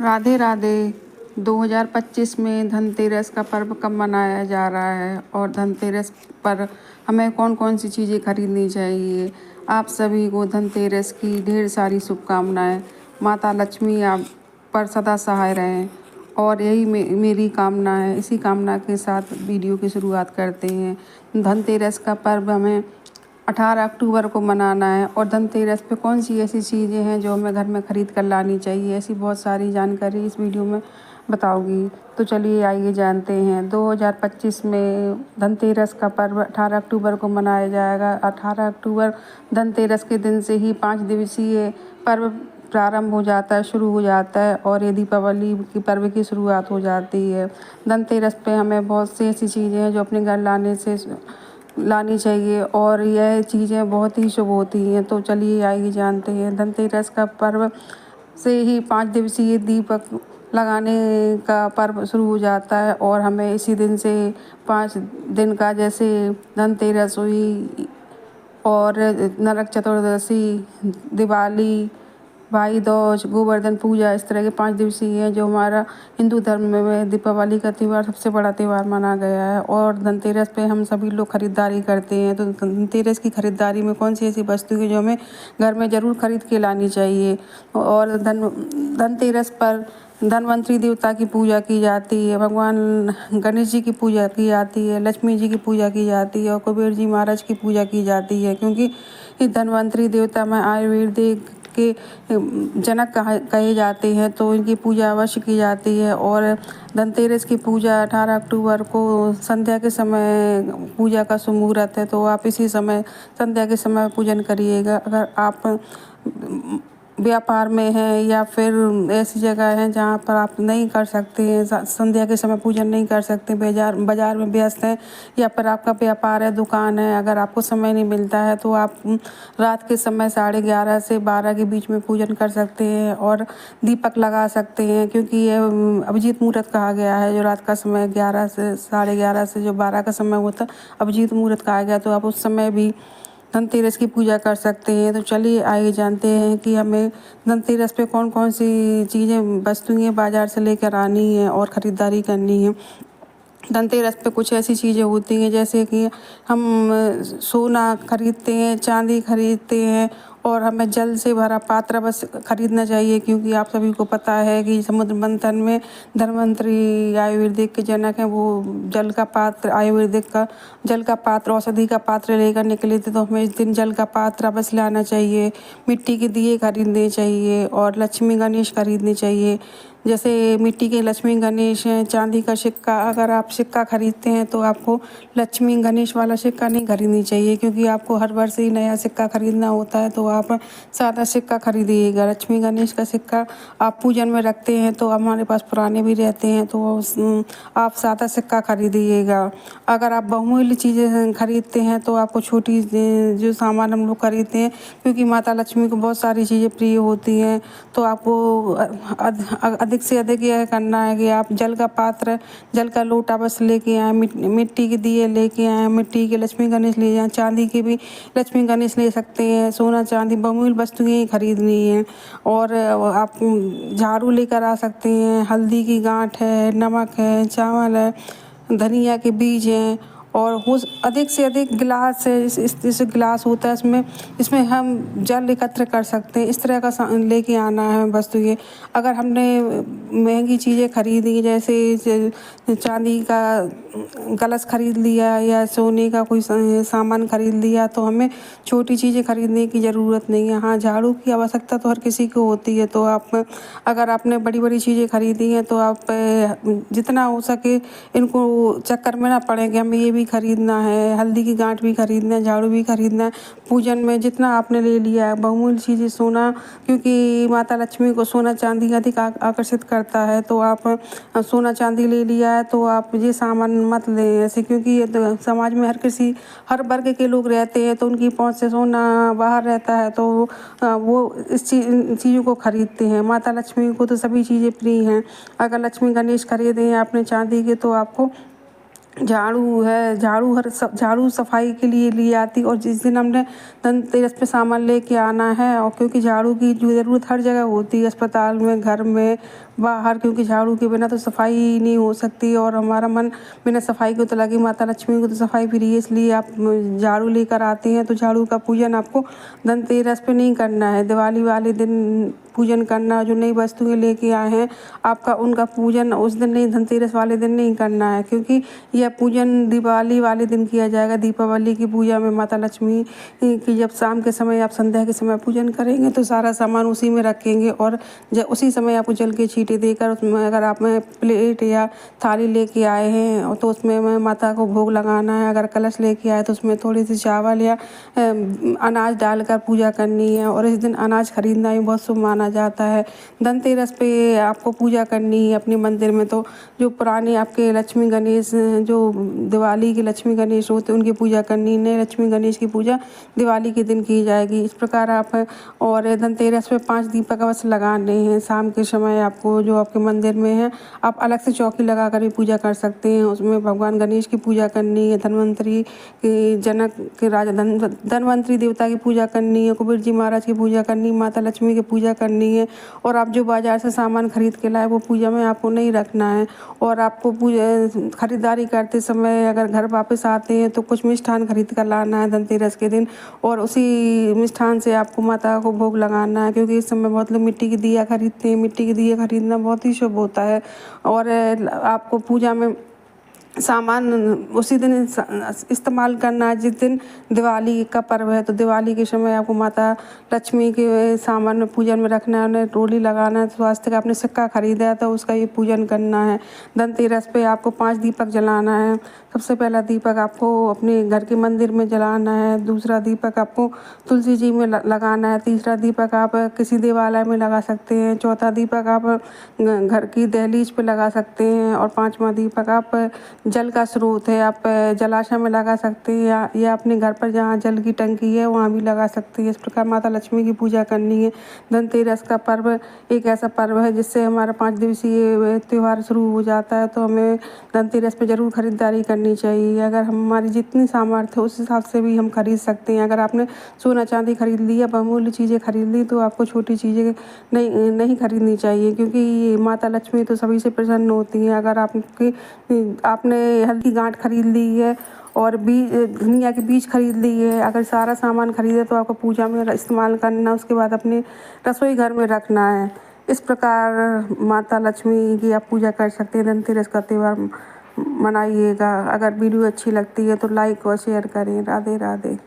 राधे राधे। 2025 में धनतेरस का पर्व कब मनाया जा रहा है और धनतेरस पर हमें कौन कौन सी चीज़ें खरीदनी चाहिए। आप सभी को धनतेरस की ढेर सारी शुभकामनाएं। माता लक्ष्मी आप पर सदा सहाय रहें और यही मेरी कामना है। इसी कामना के साथ वीडियो की शुरुआत करते हैं। धनतेरस का पर्व हमें 18 अक्टूबर को मनाना है और धनतेरस पे कौन सी ऐसी चीज़ें हैं जो हमें घर में ख़रीद कर लानी चाहिए, ऐसी बहुत सारी जानकारी इस वीडियो में बताऊंगी। तो चलिए आइए जानते हैं। 2025 में धनतेरस का पर्व 18 अक्टूबर को मनाया जाएगा। 18 अक्टूबर धनतेरस के दिन से ही 5 दिवसीय पर्व प्रारंभ हो जाता है, शुरू हो जाता है और ये दीपावली की पर्व की शुरुआत हो जाती है। धनतेरस पे हमें बहुत सी ऐसी चीज़ें हैं जो अपने घर लानी चाहिए और यह चीज़ें बहुत ही शुभ होती हैं। तो चलिए आइए जानते हैं। धनतेरस का पर्व से ही 5 दिवसीय दीपक लगाने का पर्व शुरू हो जाता है और हमें इसी दिन से 5 दिन का, जैसे धनतेरस हुई और नरक चतुर्दशी, दिवाली, भाई दूज, गोवर्धन पूजा, इस तरह के 5 दिवसीय हैं जो हमारा हिंदू धर्म में दीपावली का त्यौहार सबसे बड़ा त्यौहार माना गया है। और धनतेरस पे हम सभी लोग खरीदारी करते हैं। तो धनतेरस की खरीदारी में कौन सी ऐसी वस्तु है जो हमें घर में ज़रूर खरीद के लानी चाहिए। और धनतेरस पर धनवंतरी देवता की पूजा की जाती है, भगवान गणेश जी की पूजा की जाती है, लक्ष्मी जी की पूजा की जाती है और कुबेर जी महाराज की पूजा की जाती है, क्योंकि इस धनवंतरी देवता में आयुर्वेद के जनक कहे जाते हैं। तो इनकी पूजा अवश्य की जाती है। और धनतेरस की पूजा 18 अक्टूबर को संध्या के समय पूजा का शुभ मुहूर्त है, तो आप इसी समय संध्या के समय पूजन करिएगा। अगर आप व्यापार में हैं या फिर ऐसी जगह हैं जहाँ पर आप नहीं कर सकते हैं, संध्या के समय पूजन नहीं कर सकते, बाजार में व्यस्त हैं या फिर आपका व्यापार है, दुकान है, अगर आपको समय नहीं मिलता है तो आप रात के समय 11:30 से 12 के बीच में पूजन कर सकते हैं और दीपक लगा सकते हैं, क्योंकि ये अभिजीत मुहूर्त कहा गया है। जो रात का समय 11 से 11:30 से जो 12 का समय होता है, अभिजीत मुहूर्त कहा गया, तो आप उस समय भी धनतेरस की पूजा कर सकते हैं। तो चलिए आइए जानते हैं कि हमें धनतेरस पे कौन कौन सी चीज़ें, वस्तुएं बाज़ार से लेकर आनी है और ख़रीदारी करनी है। धनतेरस पे कुछ ऐसी चीज़ें होती हैं जैसे कि हम सोना खरीदते हैं, चांदी खरीदते हैं और हमें जल से भरा पात्र बस खरीदना चाहिए, क्योंकि आप सभी को पता है कि समुद्र मंथन में धन्वंतरी आयुर्वेदिक के जनक हैं, वो जल का पात्र, आयुर्वेदिक का जल का पात्र, औषधि का पात्र लेकर निकले थे। तो हमें इस दिन जल का पात्र बस लाना चाहिए, मिट्टी के दिए खरीदने चाहिए और लक्ष्मी गणेश खरीदने चाहिए। जैसे मिट्टी के लक्ष्मी गणेश हैं, चांदी का सिक्का, अगर आप सिक्का खरीदते हैं तो आपको लक्ष्मी गणेश वाला सिक्का नहीं खरीदनी चाहिए, क्योंकि आपको हर वर्ष ही नया सिक्का खरीदना होता है। तो आप सादा सिक्का खरीदिएगा। लक्ष्मी गणेश का सिक्का आप पूजन में रखते हैं तो हमारे पास पुराने भी रहते हैं, तो आप सादा सिक्का खरीदिएगा। अगर आप बहुमूल्य चीज़ें खरीदते हैं तो आपको छोटी जो सामान हम लोग खरीदते हैं, क्योंकि माता लक्ष्मी को बहुत सारी चीज़ें प्रिय होती हैं, तो आपको अधिक से अधिक यह करना है कि आप जल का पात्र, जल का लोटा बस लेके आएँ, मिट्टी के दिए लेके आएँ, मिट्टी के लक्ष्मी गणेश ले जाएँ, चांदी के भी लक्ष्मी गणेश ले सकते हैं। सोना चांदी बहुमूल्य वस्तुएं खरीदनी है। और आप झाड़ू लेकर आ सकते हैं, हल्दी की गांठ है, नमक है, चावल है, धनिया के बीज हैं और हो अधिक से अधिक गिलास है। इस गिलास होता है, इसमें हम जल एकत्र कर सकते हैं। इस तरह का लेके आना है वस्तु ये। अगर हमने महंगी चीज़ें खरीदी, जैसे चांदी का कलश खरीद लिया या सोने का कोई सामान खरीद लिया, तो हमें छोटी चीज़ें खरीदने की ज़रूरत नहीं है। हाँ, झाड़ू की आवश्यकता तो हर किसी को होती है, तो आप अगर आपने बड़ी बड़ी चीज़ें खरीदी हैं तो आप जितना हो सके इनको चक्कर में ना पड़े कि हमें ये भी खरीदना है, हल्दी की गांठ भी खरीदना है, झाड़ू भी खरीदना है। पूजन में जितना आपने ले लिया है, बहुमूल्य चीज़ें, सोना, क्योंकि माता लक्ष्मी को सोना चांदी अधिक आकर्षित करता है, तो आप सोना चांदी ले लिया है तो आप ये सामान मत लें ऐसे, क्योंकि ये तो समाज में हर वर्ग के लोग रहते हैं, तो उनकी पहुंच से सोना बाहर रहता है, तो वो इन चीज़ों को खरीदते हैं। माता लक्ष्मी को तो सभी चीज़ें प्रिय हैं। अगर लक्ष्मी गणेश खरीदे हैं आपने चांदी के, तो आपको झाड़ू है, झाड़ू सफाई के लिए आती। और जिस दिन हमने धनतेरस पे सामान लेके आना है, और क्योंकि झाड़ू की ज़रूरत हर जगह होती है, अस्पताल में, घर में, बाहर, क्योंकि झाड़ू के बिना तो सफाई ही नहीं हो सकती। और हमारा मन बिना सफाई को तो लगी, माता लक्ष्मी को तो सफाई प्रिय, इसलिए आप झाड़ू लेकर आते हैं। तो झाड़ू का पूजन आपको धनतेरस पे नहीं करना है, दिवाली वाले दिन पूजन करना। जो नई वस्तुएं लेके आए हैं आपका, उनका पूजन उस दिन नहीं, धनतेरस वाले दिन नहीं करना है, क्योंकि यह पूजन दिवाली वाले दिन किया जाएगा। दीपावली की पूजा में माता लक्ष्मी की जब शाम के समय, आप संध्या के समय पूजन करेंगे तो सारा सामान उसी में रखेंगे, और उसी समय आप जल के छींटे देकर उसमें, अगर आप में प्लेट या थाली लेके आए हैं तो उसमें माता को भोग लगाना है। अगर कलश लेके आए तो उसमें थोड़ी सी चावल या अनाज डालकर पूजा करनी है। और इस दिन अनाज खरीदना भी बहुत शुभ माना जाता है। धनतेरस पे आपको पूजा करनी है अपने मंदिर में, तो जो पुराने आपके लक्ष्मी गणेश, जो दिवाली के लक्ष्मी गणेश होते हैं, उनकी पूजा करनी है। लक्ष्मी गणेश की पूजा दिवाली के दिन की जाएगी। इस प्रकार आप, और धनतेरस पे 5 दीपक अवश्य लगाने हैं। शाम के समय आपको, जो आपके मंदिर में है, आप अलग से चौकी लगा कर भी पूजा कर सकते हैं। उसमें भगवान गणेश की पूजा करनी है, धन्वंतरी की, जनक के राजा धन्वंतरी देवता की पूजा करनी है, कुबेर जी महाराज की पूजा करनी है, माता लक्ष्मी की पूजा करनी है। और आप जो बाजार से सामान खरीद के लाए वो पूजा में आपको नहीं रखना है। और आपको पूजा खरीदारी करते समय अगर घर वापस आते हैं तो कुछ मिष्ठान खरीद कर लाना है धनतेरस के दिन, और उसी मिष्ठान से आपको माता को भोग लगाना है। क्योंकि इस समय बहुत लोग मिट्टी की दिया खरीदते हैं, मिट्टी की दिया खरीदना बहुत ही शुभ होता है। और आपको पूजा में सामान उसी दिन इस्तेमाल करना है जिस दिन दिवाली का पर्व है। तो दिवाली के समय आपको माता लक्ष्मी के सामान में पूजन में रखना है, उन्हें रोली लगाना है। स्वास्थ्य का आपने सिक्का खरीदा है तो उसका ये पूजन करना है। धनतेरस पे आपको 5 दीपक जलाना है। सबसे पहला दीपक आपको अपने घर के मंदिर में जलाना है, दूसरा दीपक आपको तुलसी जी में लगाना है, तीसरा दीपक आप किसी देवालय में लगा सकते हैं, चौथा दीपक आप घर की दहलीज पे लगा सकते हैं, और 5वां दीपक आप जल का स्रोत है, आप जलाशय में लगा सकते हैं, या अपने घर पर जहाँ जल की टंकी है वहाँ भी लगा सकते हैं। इस प्रकार माता लक्ष्मी की पूजा करनी है। धनतेरस का पर्व एक ऐसा पर्व है जिससे हमारा 5 दिवसीय त्यौहार शुरू हो जाता है। तो हमें धनतेरस पे ज़रूर खरीदारी करनी चाहिए। अगर हमारी जितनी सामर्थ्य है उस हिसाब से भी हम खरीद सकते हैं। अगर आपने सोना चांदी खरीद लिया, बहुमूल्य चीज़ें खरीद ली, तो आपको छोटी चीज़ें नहीं खरीदनी चाहिए, क्योंकि माता लक्ष्मी तो सभी से प्रसन्न होती हैं। अगर आपने हल्दी गांठ खरीद ली है और धनिया के बीज खरीद ली है, अगर सारा सामान खरीदे तो आपको पूजा में इस्तेमाल करना, उसके बाद अपने रसोई घर में रखना है। इस प्रकार माता लक्ष्मी की आप पूजा कर सकते हैं। धनतेरस का त्यौहार मनाइएगा। अगर वीडियो अच्छी लगती है तो लाइक और शेयर करें। राधे राधे।